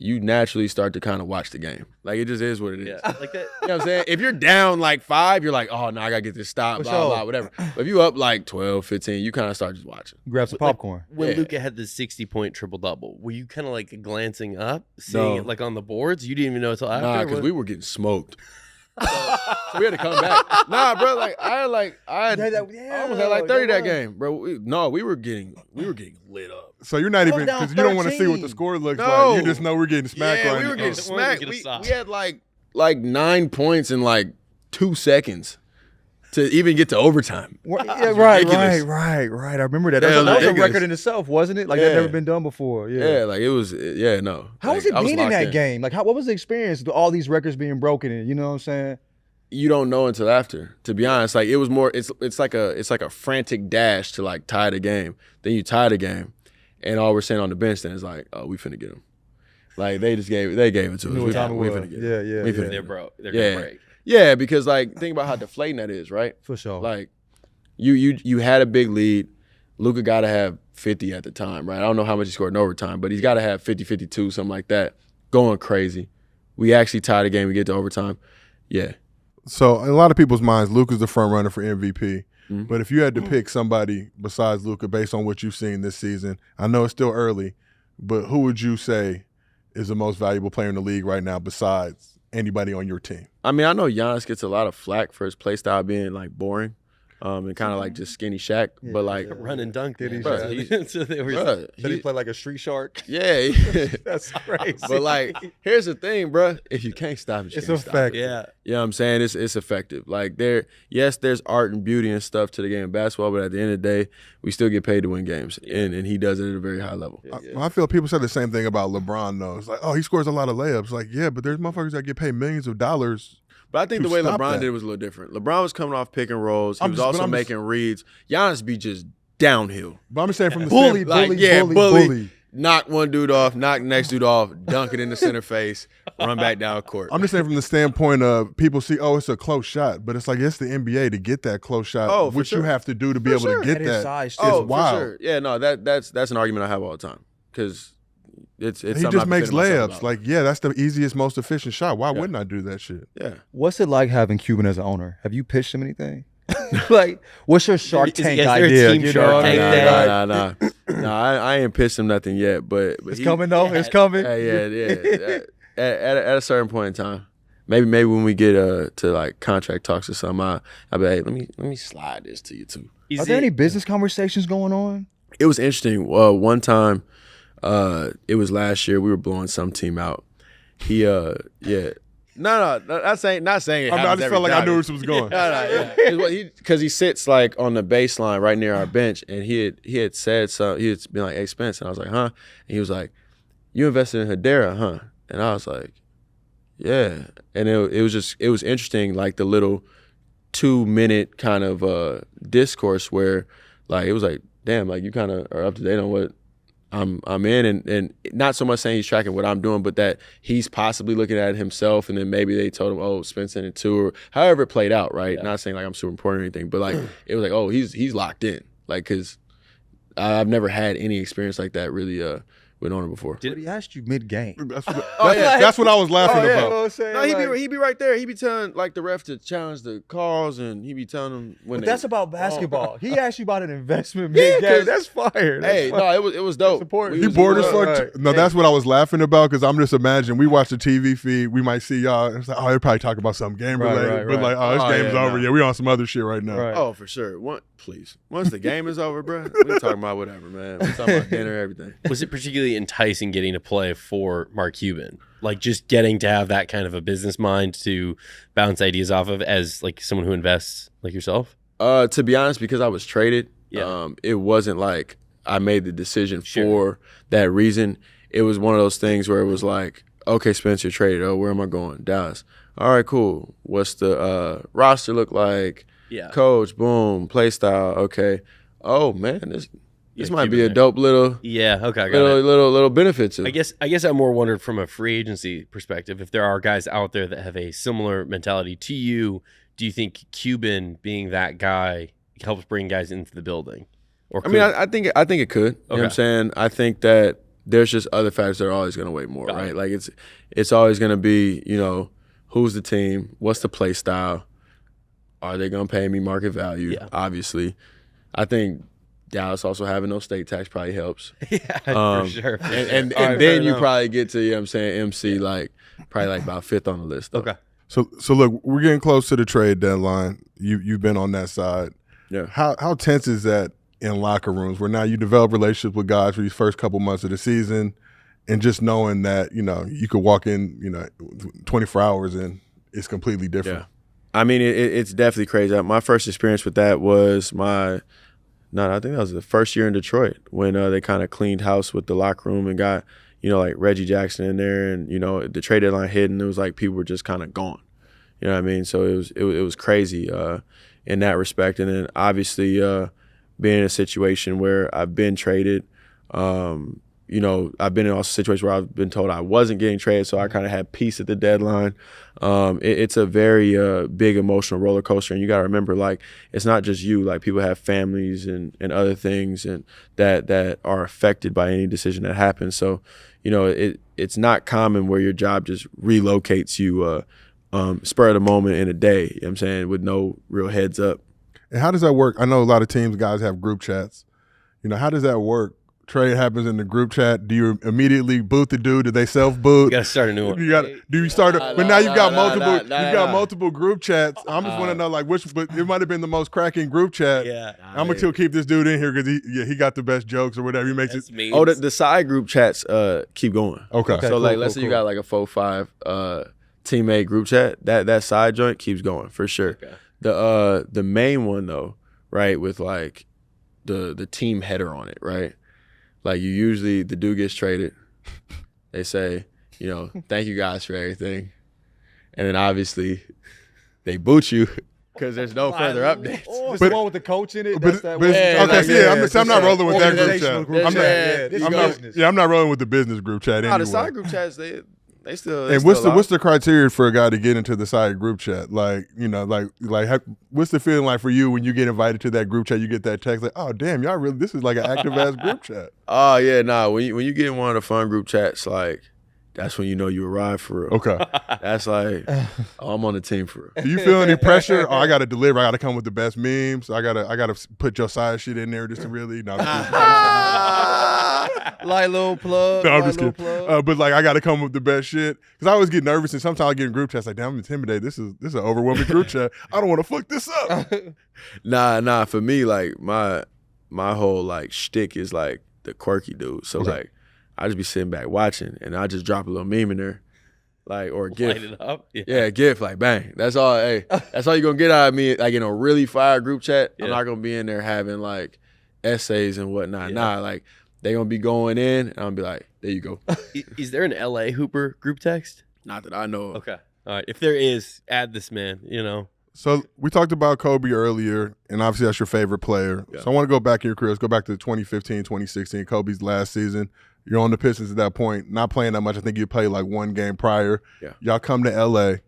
you naturally start to kind of watch the game. Like, it just is what it is. Yeah, like that. You know what I'm saying? If you're down like 5, you're like, oh, no, I got to get this stop, blah, blah, whatever. But if you up like 12, 15, you kind of start just watching. Grab some popcorn. When Yeah. Luka had the 60-point triple-double, were you kind of like glancing up, seeing it like on the boards? You didn't even know until after? Nah, because we were getting smoked. So we had to come back. Nah, bro, like I almost had like 30 that game, bro. We were getting lit up. So you're not even, down because you don't want to see what the 13. score looks No. like. You just know we're getting smacked Yeah, right we were now. getting smacked. Get a stop. We had like 9 points in like 2 seconds to even get to overtime. Yeah, right. ridiculous. I remember that. Yeah, That was a ridiculous. record in itself, wasn't it? Like Yeah. that never been done before. Yeah, like it was. Yeah, no. How was Like, it I being in locked that game? Like, what was the experience with all these records being broken? You know what I'm saying? You don't know until after. To be honest, like it was more. It's like a frantic dash to like tie the game. Then you tie the game, and all we're saying on the bench then is like, oh, we finna get them. Like they gave it to us. We finna get 'em. Yeah. We finna They're get 'em. broke. They're Yeah. gonna break. Yeah, because like think about how deflating that is, right? For sure. Like you had a big lead. Luka got to have 50 at the time, right? I don't know how much he scored in overtime, but he's got to have 50, 52, something like that. Going crazy. We actually tie the game. We get to overtime. Yeah. So in a lot of people's minds, Luka's the front runner for MVP. Mm-hmm. But if you had to pick somebody besides Luka based on what you've seen this season, I know it's still early, but who would you say is the most valuable player in the league right now besides anybody on your team? I mean, I know Giannis gets a lot of flack for his play style being like boring, and kind of like just skinny Shaq. But like, Run and dunk. Did he, man. So they were. bruh, Did he play like a street shark? yeah. That's crazy. But like, here's the thing, bro. If you can't stop it, you It's can't a stop fact. it. Yeah. You know what I'm saying? It's effective. Like there's art and beauty and stuff to the game of basketball, but at the end of the day, we still get paid to win games. And he does it at a very high level. I feel people say the same thing about LeBron, though. It's like, oh, he scores a lot of layups. Like, yeah, but there's motherfuckers that get paid millions of dollars. But I think to the way stop LeBron that. did it was a little different. LeBron was coming off pick and rolls. He I'm was just- but also I'm just- making reads. Giannis be just downhill. But I'm just saying from the Bully, standpoint, bully. Knock one dude off, knock the next dude off, dunk it in the center face, run back down court. I'm just saying from the standpoint of people see, oh, it's a close shot, but it's like it's the NBA to get that close shot, Oh, for which sure. you have to do to be able sure. to get At his that. size, too. Oh, It's wild. for sure. Yeah, no, that's an argument I have all the time because it's He something just I've makes been saying myself layups. about. Like, yeah, that's the easiest, most efficient shot. Why wouldn't I do that shit? yeah. What's it like having Cuban as an owner? Have you pitched him anything? Like, what's your Shark Is Tank there a idea? team You Shark know what I Tank mean? day? Nah. I ain't pissed him nothing yet, but It's he- coming though. It's coming. Yeah. At a certain point in time, maybe when we get to like contract talks or something, I'll be like, hey, let me slide this to you too. Are there any business conversations going on? It was interesting. One time, it was last year. We were blowing some team out. He yeah. No, not saying it. I just happens felt like every I knew time. where this was going. Because he sits like on the baseline right near our bench, and he had said something. He had been like, "Hey Spence," and I was like, "Huh?" And he was like, "You invested in Hedera, huh?" And I was like, "Yeah." And it was interesting, like the little 2-minute kind of discourse where, like, it was like, "Damn, like you kind of are up to date on what I'm in," and not so much saying he's tracking what I'm doing, but that he's possibly looking at it himself, and then maybe they told him, "Oh, Spence in it too," or however it played out, right? Not saying like I'm super important or anything, but like it was like, "Oh, he's locked in," like because I've never had any experience like that really with owner before. But he asked you mid-game. That's what I was laughing You know about. what I'm saying? No, Like, he be right there. He be telling like the ref to challenge the calls, and he be telling them when. but they, that's about basketball. He asked you about an investment Yeah, mid-game. 'cause- That's fire. That's Hey, fire. no, it was dope. important. We He was- bored as we fuck. was- Right. No, that's what I was laughing about because I'm just imagining we watch the TV feed. We might see y'all. And it's like, oh, they're probably talking about some game Right, related. right, But like, oh, this Oh, game's yeah, over. no. Yeah, we on some other shit right now. Right. Oh, for sure. Please. Once the game is over, bro, we're talking about whatever, man. We're talking about dinner, everything. Was it particularly enticing getting to play for Mark Cuban? Like just getting to have that kind of a business mind to bounce ideas off of as like someone who invests like yourself? To be honest, because I was traded, it wasn't like I made the decision for that reason. It was one of those things where it was like, okay, Spencer, traded. Oh, where am I going? Dallas. All right, cool. What's the roster look like? Yeah. Coach, boom, play style. Okay. Oh man, this might be a dope little little benefit to. I guess I more wondered from a free agency perspective if there are guys out there that have a similar mentality to you. Do you think Cuban being that guy helps bring guys into the building? Or I think it could. You know what I'm saying? I think that there's just other factors that are always going to weigh more, right? Like it's always going to be, who's the team, what's the play style, are they going to pay me market value? Yeah. Obviously, I think Dallas also having no state tax probably helps. Yeah, for sure. And then you probably get to, MC probably about 5th on the list. Though. Okay. So look, we're getting close to the trade deadline. You've been on that side. Yeah. How tense is that in locker rooms where now you develop relationships with guys for these first couple months of the season, and just knowing that you could walk in 24 hours and it's completely different. Yeah. I mean it's definitely crazy. My first experience with that was I think that was the first year in Detroit when they kind of cleaned house with the locker room and got like Reggie Jackson in there, and the trade deadline hit, and it was like people were just kind of gone. You know what I mean? So it was crazy in that respect. And then obviously being in a situation where I've been traded, I've been in also situations where I've been told I wasn't getting traded, so I kind of had peace at the deadline. It's a very big emotional roller coaster, and you got to remember, like, it's not just you. Like, people have families and other things and that are affected by any decision that happens. So, it's not common where your job just relocates you spur of the moment in a day, you know what I'm saying, with no real heads up. And how does that work? I know a lot of teams, guys have group chats. How does that work? Trade happens in the group chat. Do you immediately boot the dude? Do they self-boot? You got to start a new one. Do you start? But now you've got multiple. You've got multiple group chats. I'm just want to know which. But it might have been the most cracking group chat. Yeah. I'm gonna still keep this dude in here because he got the best jokes or whatever. He makes it. Memes. Oh, the side group chats keep going. Okay. So let's say you got like a 4-5 teammate group chat. That side joint keeps going for sure. Okay. The main one though, right, with like the team header on it, right? Like the dude gets traded. They say, thank you guys for everything. And then obviously they boot you because there's no further updates. Oh, it's the one with the coach in it? I'm not rolling with that group chat. I'm not rolling with the business group chat anyway. The side group chats, they still. And what's the criteria for a guy to get into the side group chat? Like, what's the feeling like for you when you get invited to that group chat? You get that text like, oh damn, y'all really, this is like an active ass group chat. Oh yeah, nah. When you get in one of the fun group chats, like, that's when you know you arrived for real. Okay. That's like, I'm on the team for real. Do you feel any pressure? Oh, I got to deliver. I got to come with the best memes. I got to put Josiah shit in there just to really. Like little plug. No, I'm just kidding. But like, I got to come with the best shit because I always get nervous, and sometimes I get in group chats like, damn, I'm intimidated. This is an overwhelming group chat. I don't want to fuck this up. Nah. For me, like my whole like shtick is like the quirky dude. So like, I just be sitting back watching, and I just drop a little meme in there, like, or a GIF. Light it up. Yeah, GIF, like, bang. That's all. Hey, that's all you're gonna get out of me. Like in a really fire group chat, I'm not gonna be in there having like essays and whatnot. Nah, like they gonna be going in, and I'm gonna be like, there you go. Is there an LA Hooper group text? Not that I know of. Okay, all right. If there is, add this man. So we talked about Kobe earlier, and obviously that's your favorite player. Yeah. So I want to go back in your career. Let's go back to 2015, 2016, Kobe's last season. You're on the Pistons at that point, not playing that much. I think you played like one game prior. Yeah. Y'all come to L.A.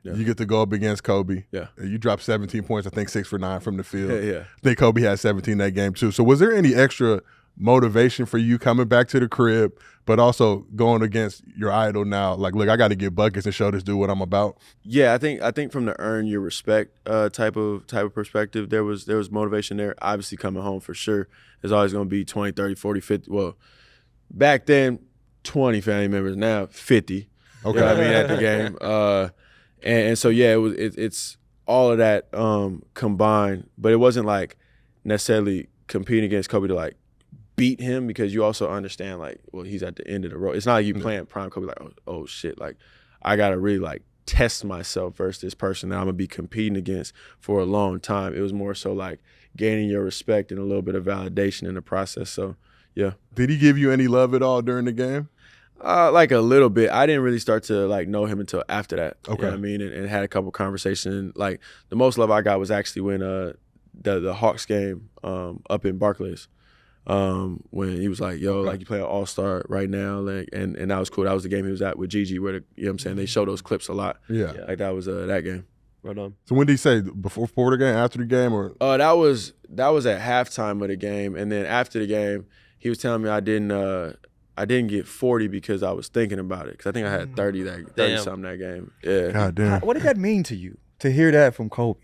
Yeah. You get to go up against Kobe. Yeah. You dropped 17 points, I think 6 for 9 from the field. Yeah. I think Kobe had 17 that game too. So was there any extra motivation for you coming back to the crib, but also going against your idol now? Like, look, I got to get buckets and show this dude what I'm about. Yeah, I think from the earn your respect type of perspective, there was motivation there. Obviously coming home for sure. There's always going to be 20, 30, 40, 50. Well, back then, 20 family members. Now 50. Okay, you know what I mean, at the game. And so yeah, it's all of that combined, but it wasn't like necessarily competing against Kobe to like beat him because you also understand like, well, he's at the end of the road. It's not like you playing prime Kobe like, oh shit, like I gotta really like test myself versus this person that I'm gonna be competing against for a long time. It was more so like gaining your respect and a little bit of validation in the process. So yeah. Did he give you any love at all during the game? Like a little bit. I didn't really start to like know him until after that. Okay. You know what I mean? And had a couple conversations. Like the most love I got was actually when the Hawks game up in Barclays. When he was like, yo, like you play an all-star right now, like and that was cool. That was the game he was at with Gigi where you know what I'm saying, they show those clips a lot. Yeah. Like that was that game. Right on. So when did he say, before the game, after the game, or? That was at halftime of the game, and then after the game, he was telling me I didn't get 40 because I was thinking about it, because I think I had 30 something that game. Yeah. God damn. What did that mean to you to hear that from Kobe?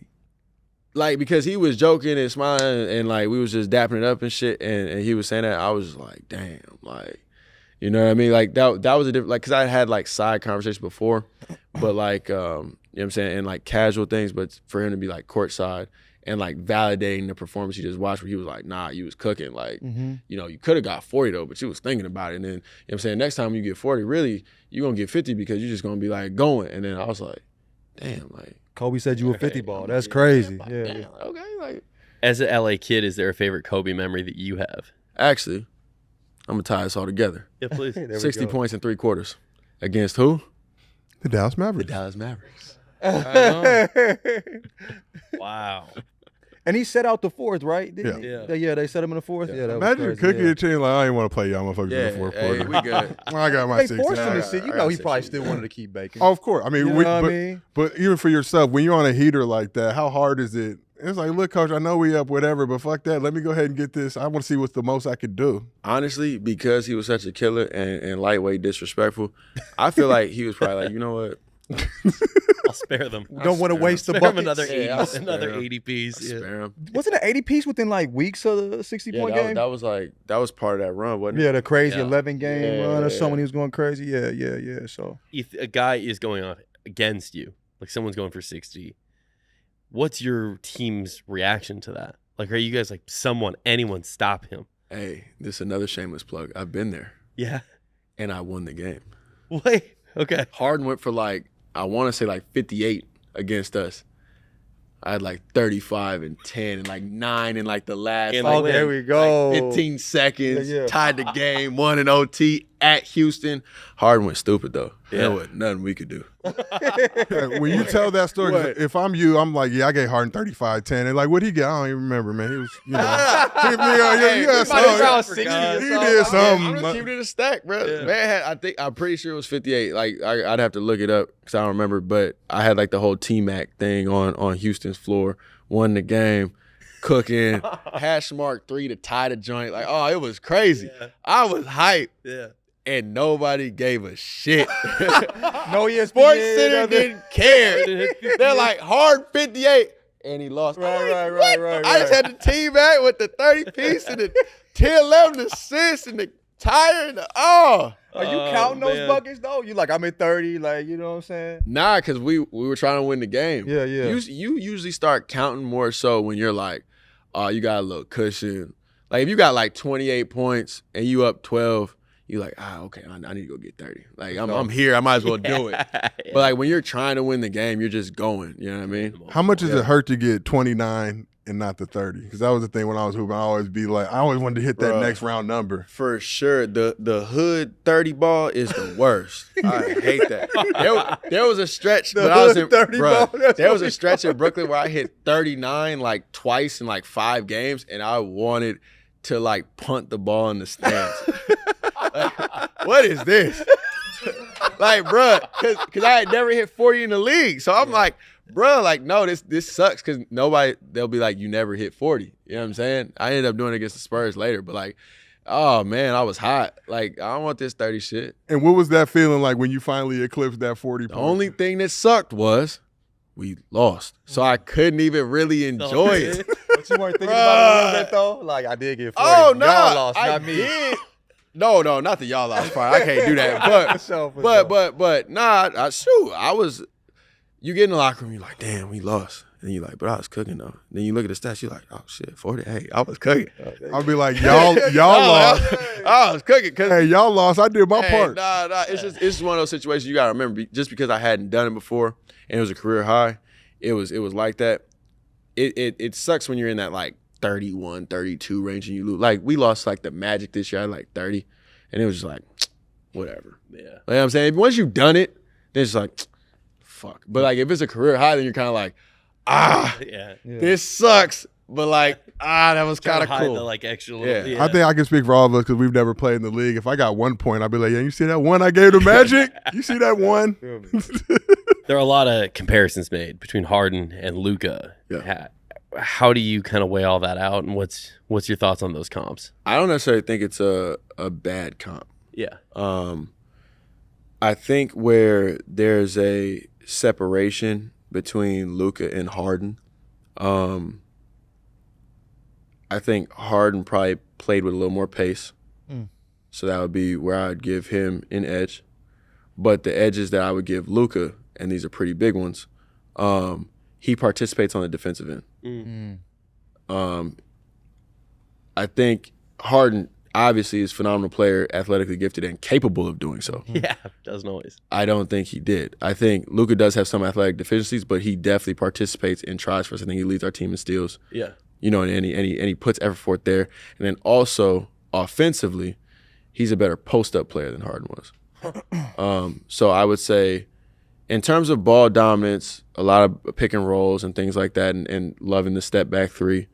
Like, because he was joking and smiling and like we was just dapping it up and shit, and he was saying that, I was just like, damn, like, you know what I mean? Like that was a different, like, because I had like side conversations before, but like, you know what I'm saying, and like casual things, but for him to be like courtside and like validating the performance he just watched, where he was like, nah, you was cooking. Like, you know, you could have got 40 though, but you was thinking about it. And then, you know what I'm saying, next time you get 40, really, you're going to get 50 because you're just going to be like going. And then I was like, damn, like. Kobe said you were 50 ball. That's crazy. Like, yeah. Damn, okay, like. As an LA kid, is there a favorite Kobe memory that you have? Actually, I'm going to tie this all together. Yeah, please. 60 points in 3 quarters. Against who? The Dallas Mavericks. The Dallas Mavericks. Wow. And he set out the fourth, right? Yeah. Yeah, they set him in the fourth. Yeah, that Imagine was cooking crazy, your team like, I ain't want to play y'all motherfuckers in the fourth hey, quarter. we good. I got my They 60. forced him to sit. You I know got he probably 60. still wanted to keep baking. Oh, of course. I mean, You know what I mean? but even for yourself, when you're on a heater like that, how hard is it? It's like, look, coach, I know we up, whatever, but fuck that. Let me go ahead and get this. I want to see what's the most I could do. Honestly, because he was such a killer and lightweight disrespectful, I feel like he was probably like, you know what? I'll spare them. Don't want to waste the Spare him buckets. another 80 piece. Spare him. Wasn't it 80 piece within like weeks of the 60-point game? that was part of that run, wasn't it? Yeah, the crazy Yeah. 11 game Yeah, run or yeah, something. yeah. He was going crazy. Yeah. So If a guy is going on against you, like someone's going for 60, what's your team's reaction to that? Like, are you guys like, anyone stop him? Hey, this is another shameless plug. I've been there, Yeah. and I won the game. Wait. Okay. Harden went for like, I want to say like 58 against us. I had like 35 and 10 and like 9 in like the last And like, they win. there we go. 15 seconds, Yeah. tied the game, won in OT at Houston. Harden went stupid though. Yeah. There was nothing we could do. When you tell that story, 'cause What? if I'm you, I'm like, yeah, I gave Harden 35-10. And like, what'd he get? I don't even remember, man. He was, you know. He had something. He did I'm something. just keeping it a stack, bro. Man had, I'm pretty sure it was 58. Like I'd have to look it up because I don't remember. But I had like the whole T-Mac thing on Houston's floor. Won the game, cooking, hash mark 3 to tie the joint. Like, oh, it was crazy. Yeah. I was hyped, Yeah. and nobody gave a shit. no ESPN. Sports Center didn't care. They're like, hard 58. And he lost. Right. I just had the team back with the 30 piece and the 10-11 assists and the tire and the Are you counting those buckets though? You like, I'm at 30, like, you know what I'm saying? Nah, because we were trying to win the game. Yeah. You usually start counting more so when you're like, oh, you got a little cushion. Like if you got like 28 points and you up 12, you're like, okay, I need to go get 30. Like I'm here, I might as well do it. But like when you're trying to win the game, you're just going. You know what I mean? How much does it hurt to get 29 and not the 30? Because that was the thing when I was hooping. I always be like, I always wanted to hit that Bruh. next round number. For sure, the hood 30 ball is the worst. I hate that. There was a stretch, but I was in 30 ball, that's there what was a we stretch in Brooklyn where I hit 39 like twice in like 5 games, and I wanted to like punt the ball in the stands. Like, what is this? Like, bruh, because I had never hit 40 in the league, so I'm like, bruh, like, no, this sucks because they'll be like, you never hit 40. You know what I'm saying? I ended up doing it against the Spurs later, but like, oh man, I was hot. Like, I don't want this 30 shit. And what was that feeling like when you finally eclipsed that 40 The point? only thing that sucked was we lost, so I couldn't even really enjoy it. But you weren't thinking about it a little bit though? Like, I did get 40. Oh no, Y'all lost, I not me. did. No, not the y'all lost part. I can't do that. But For sure. but nah, I was. You get in the locker room, you're like, damn, we lost. And you're like, but I was cooking though. Then you look at the stats, you're like, oh shit, 40. Hey, I was cooking. I'll be like, y'all lost. I was cooking. Hey, y'all lost. I did my part. Nah. It's just one of those situations you gotta remember. Just because I hadn't done it before and it was a career high, it was like that. It sucks when you're in that like 31, 32 range and you lose. Like we lost like the Magic this year, I had like 30, and it was just like, whatever. Yeah. You know what I'm saying? Once you've done it, then it's like, fuck. But like if it's a career high, then you're kind of like, this sucks. But like, that was kind of cool. The like extra little, Yeah. I think I can speak for all of us because we've never played in the league. If I got 1 point, I'd be like, yeah, you see that one I gave to Magic? You see that one? There are a lot of comparisons made between Harden and Luka. Yeah. How do you kind of weigh all that out, and what's your thoughts on those comps? I don't necessarily think it's a bad comp. Yeah. I think where there's a separation between Luka and Harden, I think Harden probably played with a little more pace. So that would be where I'd give him an edge. But the edges that I would give Luka, and these are pretty big ones, he participates on the defensive end. I think Harden obviously is a phenomenal player, athletically gifted, and capable of doing so. Yeah, doesn't always. I don't think he did. I think Luka does have some athletic deficiencies, but he definitely participates and tries for us. I think he leads our team in steals. Yeah. You know, and he puts effort forth there. And then also offensively, he's a better post-up player than Harden was. So I would say, in terms of ball dominance, a lot of pick and rolls and things like that, and loving the step back three,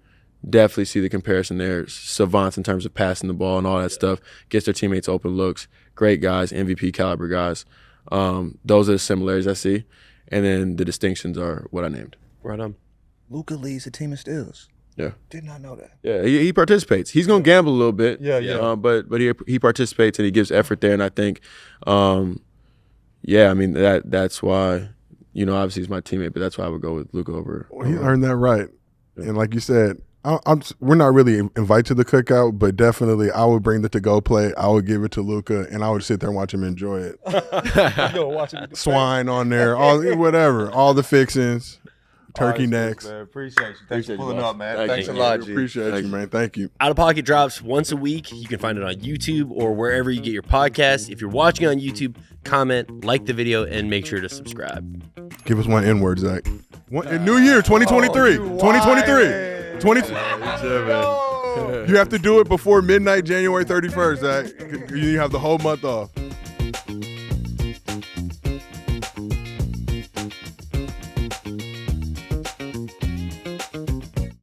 definitely see the comparison there. Savants in terms of passing the ball and all that stuff, gets their teammates open looks, great guys, MVP caliber guys. Those are the similarities I see. And then the distinctions are what I named. Right on. Luka leads the team in steals. Yeah. Did not know that. Yeah, he participates. He's gonna gamble a little bit. Yeah. But he participates and he gives effort there, and I think, I mean that's why, obviously he's my teammate, but that's why I would go with Luka over. Well, he earned that right, and like you said, we're not really invited to the cookout, but definitely I would bring the to-go plate. I would give it to Luka, and I would sit there and watch him enjoy it. Swine on there, all the fixings. Turkey necks. Man. Appreciate you. Thanks for pulling up, man. Thanks a lot, G. Appreciate you, man. Thank you. Out of Pocket drops once a week. You can find it on YouTube or wherever you get your podcasts. If you're watching on YouTube, comment, like the video, and make sure to subscribe. Give us one N-word, Zach. New Year, 2023. 2023. You have to do it before midnight, January 31st, Zach. You have the whole month off.